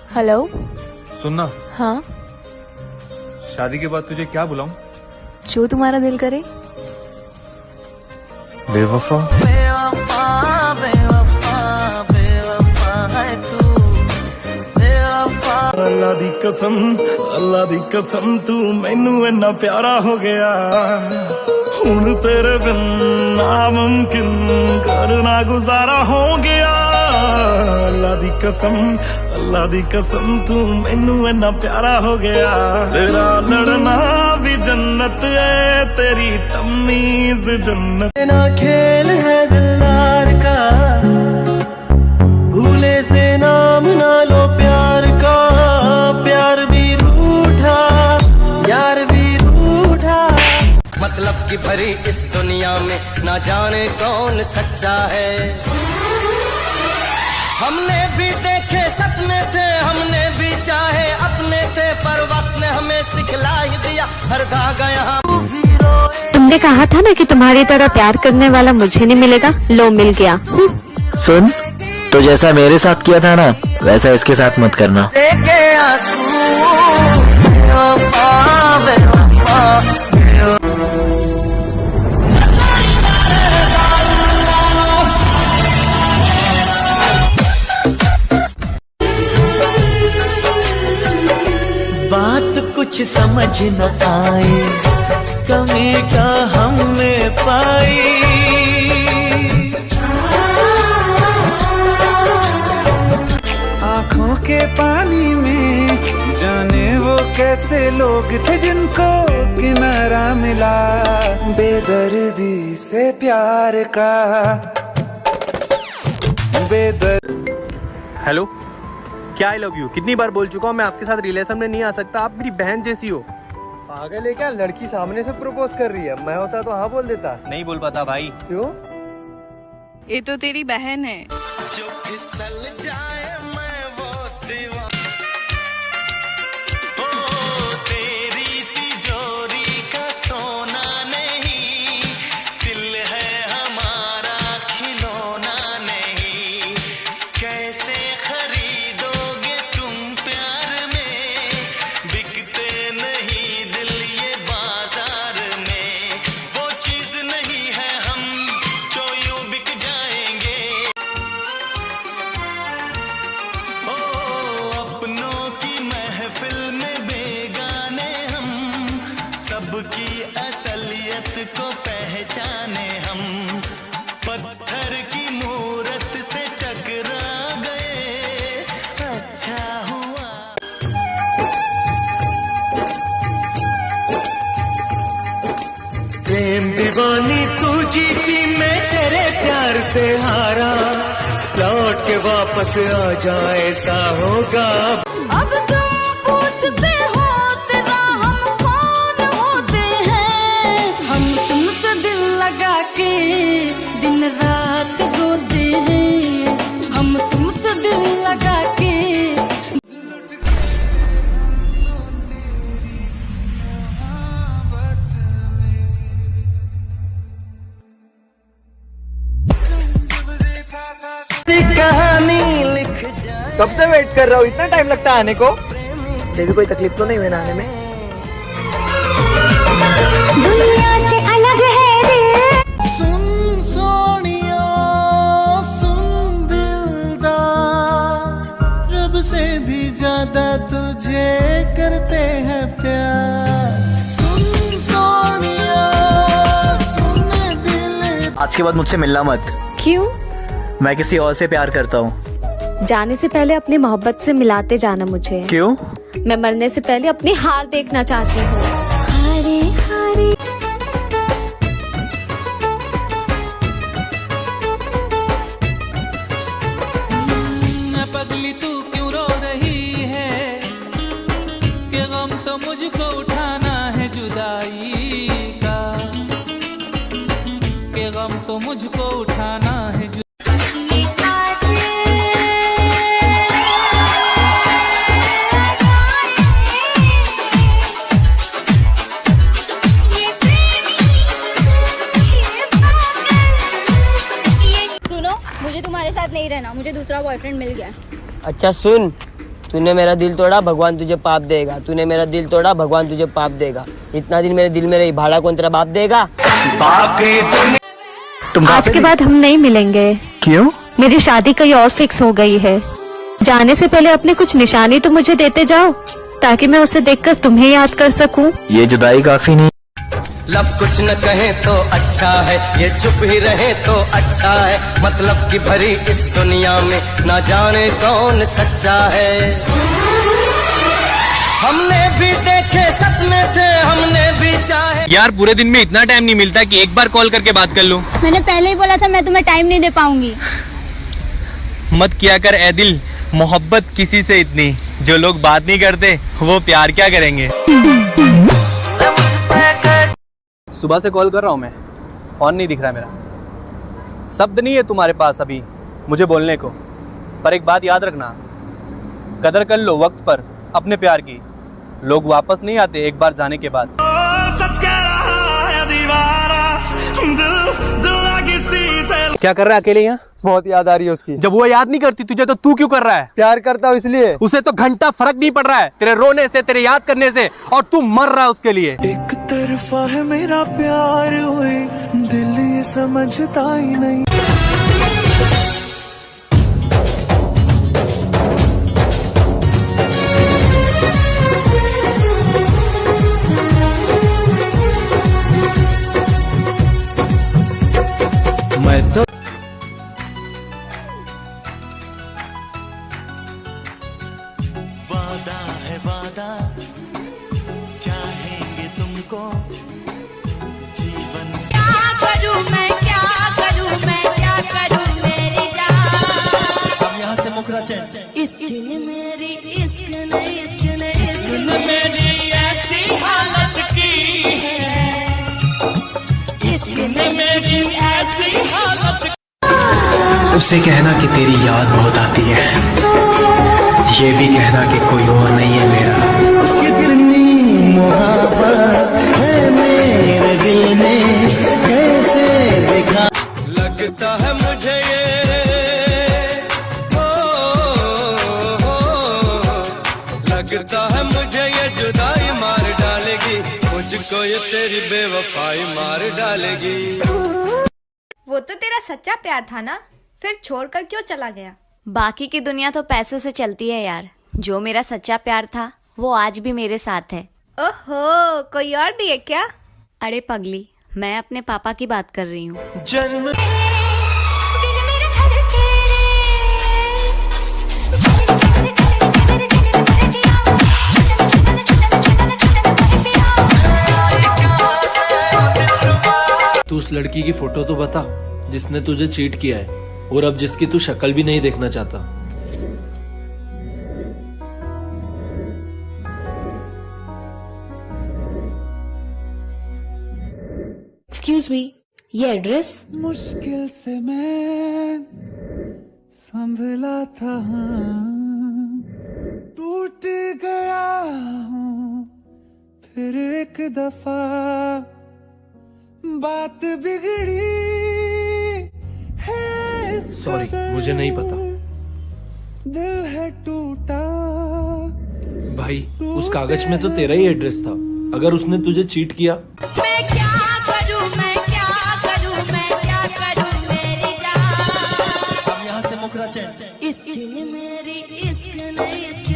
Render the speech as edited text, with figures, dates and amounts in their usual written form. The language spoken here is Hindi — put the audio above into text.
हेलो। सुनना। हाँ। शादी के बाद तुझे क्या बुलाऊं? जो तुम्हारा दिल करे। बेवफा। बेवफा बेवफा बेवफा है तू बेवफा। अल्लाह दी कसम तू मैनू इन्ना प्यारा हो गया हुण तेरे बिन नामुमकिन करना गुजारा हो गया। अल्लाह दी कसम तू मैनू इन्ना प्यारा हो गया। तेरा लड़ना भी जन्नत है तेरी तमीज जन्नत। ना खेल है दिलदार का भूले से नाम ना लो प्यार का। प्यार भी रूठा यार भी रूठा। मतलब की भरी इस दुनिया में ना जाने कौन सच्चा है। हमने भी देखे सपने थे हमने भी चाहे अपने थे पर वक्त ने हमें सिखला ही दिया हर धागा यहाँ। तुमने कहा था ना कि तुम्हारी तरह प्यार करने वाला मुझे नहीं मिलेगा। लो मिल गया। सुन, तो जैसा मेरे साथ किया था ना वैसा इसके साथ मत करना। बात कुछ समझ न आए कमी का हमने पाई। आँखों के पानी में जाने वो कैसे लोग थे जिनको किनारा मिला बेदर्दी से प्यार का। हेलो, क्या आई लव यू कितनी बार बोल चुका हूँ मैं आपके साथ रिलेशन में नहीं आ सकता। आप मेरी बहन जैसी हो। पागल है क्या? लड़की सामने से प्रपोज कर रही है, मैं होता तो हाँ बोल देता। नहीं बोल पाता भाई। क्यों? ये तो तेरी बहन है। जो फिसल जाए मैं वो दीवाना। ओ तेरी तिजोरी का सोना नहीं दिल है हमारा खिलौना नहीं। कैसे खरीदोगे तुम प्यार में बिकते नहीं दिल ये बाजार में। वो चीज नहीं है हम जो यूं बिक जाएंगे। ओ अपनों की महफिल में बेगाने हम सबकी असलियत को पहचाने हम। पत्थर की मूरत से टकरा गए अच्छा हुआ। प्रेम दीवानी तू जीती मैं तेरे प्यार से हारा। लौट के वापस आ जाए ऐसा होगा। अब तुम पूछते हो तेरा हम कौन होते हैं। हम तुमसे दिल लगा के दिन रात रोते हैं। हम तुमसे दिल लगा के। कहानी लिख जाए। कब से वेट कर रहा हूँ, इतना टाइम लगता है आने को? देवी कोई तकलीफ तो नहीं हुई ना आने में? दुनिया से अलग है दिल। सुन सोनिया सुन दिलदार रब से भी ज्यादा तुझे करते हैं प्यार। सुन सोनिया सुन दिल। आज के बाद मुझसे मिलना मत। क्यों? मैं किसी और से प्यार करता हूँ। जाने से पहले अपनी मोहब्बत से मिलाते जाना मुझे। क्यों? मैं मरने से पहले अपनी हार देखना चाहती हूँ। हारे हारे। पगली तू क्यों रो रही है कि गम तो मुझको उठाना है जुदाई का। कि गम तो मुझको उठाना है मुझे तुम्हारे साथ नहीं रहना। मुझे दूसरा बॉयफ्रेंड मिल गया। अच्छा सुन, तूने मेरा दिल तोड़ा, भगवान तुझे पाप देगा। तूने मेरा दिल तोड़ा, भगवान तुझे पाप देगा। इतना दिन मेरे दिल में रही, भाड़ा कौन तेरा बाप देगा? आज के बाद हम नहीं मिलेंगे। क्यों? मेरी शादी कहीं और फिक्स हो गई है। जाने से पहले अपनी कुछ निशानी तो मुझे देते जाओ, ताकि मैं उसे देखकर तुम्हें याद कर सकूं। ये जुदाई काफी नहीं। लब कुछ न कहे तो अच्छा है, ये चुप ही रहे तो अच्छा है। मतलब की भरी इस दुनिया में ना जाने कौन सच्चा है। हमने भी देखे सपने थे, हमने भी चाहे। यार पूरे दिन में इतना टाइम नहीं मिलता कि एक बार कॉल करके बात कर लूं। मैंने पहले ही बोला था मैं तुम्हें टाइम नहीं दे पाऊंगी। मत किया कर ए दिल मोहब्बत किसी से इतनी, जो लोग बात नहीं करते वो प्यार क्या करेंगे। सुबह से कॉल कर रहा हूँ मैं, फोन नहीं दिख रहा मेरा। शब्द नहीं है तुम्हारे पास अभी मुझे बोलने को, पर एक बात याद रखना, कदर कर लो वक्त पर अपने प्यार की। लोग वापस नहीं आते एक बार जाने के बाद। सच कह रहा है दीवाना, क्या कर रहा है अकेले यहाँ? बहुत याद आ रही है उसकी। जब वो याद नहीं करती तुझे तो तू क्यों कर रहा है? प्यार करता हूँ इसलिए। उसे तो घंटा फर्क नहीं पड़ रहा है तेरे रोने से, तेरे याद करने से, और तू मर रहा है उसके लिए। एक तरफा है मेरा प्यार हुई, दिल ये समझता ही नहीं। मैं तो वादा है वादा, चाहेंगे तुमको जीवन से। क्या करूं मैं, क्या करूं मैं, क्या करूं मेरी जान। अब यहाँ से मुखरा चैन। इश्क ने मेरी, इश्क ने, इश्क ने, इश्क ने मेरी ऐसी हालत की है, इश्क ने मेरी ऐसी हालत। उससे कहना कि तेरी याद बहुत आती है, ये भी कहना कि कोई और नहीं है मेरा। कितनी मोहब्बत है मेरे दिल में, कैसे देखा। लगता है मुझे ये लगता है मुझे ये जुदाई मार डालेगी, मुझको ये तेरी बेवफाई मार डालेगी। वो तो तेरा सच्चा प्यार था ना, फिर छोड़कर क्यों चला गया? बाकी की दुनिया तो पैसों से चलती है यार, जो मेरा सच्चा प्यार था वो आज भी मेरे साथ है। ओहो, कोई और भी है क्या? अरे पगली, मैं अपने पापा की बात कर रही हूँ। जन्म तू उस लड़की की फोटो तो बता जिसने तुझे चीट किया है, और अब जिसकी तू शक्ल भी नहीं देखना चाहता। एक्सक्यूज मी, ये एड्रेस? मुश्किल से मैं संभला था, टूट गया हूँ फिर एक दफा, बात बिगड़ी है। सॉरी, मुझे नहीं पता। दिल है टूटा। भाई उस कागज में तो तेरा ही एड्रेस था, अगर उसने तुझे चीट किया। मैं क्या करूं, मैं क्या करूं, मैं क्या करूं मेरी जान। अब यहाँ से मुखरा चैन। इश्क ने मेरी, इश्क ने, इश्क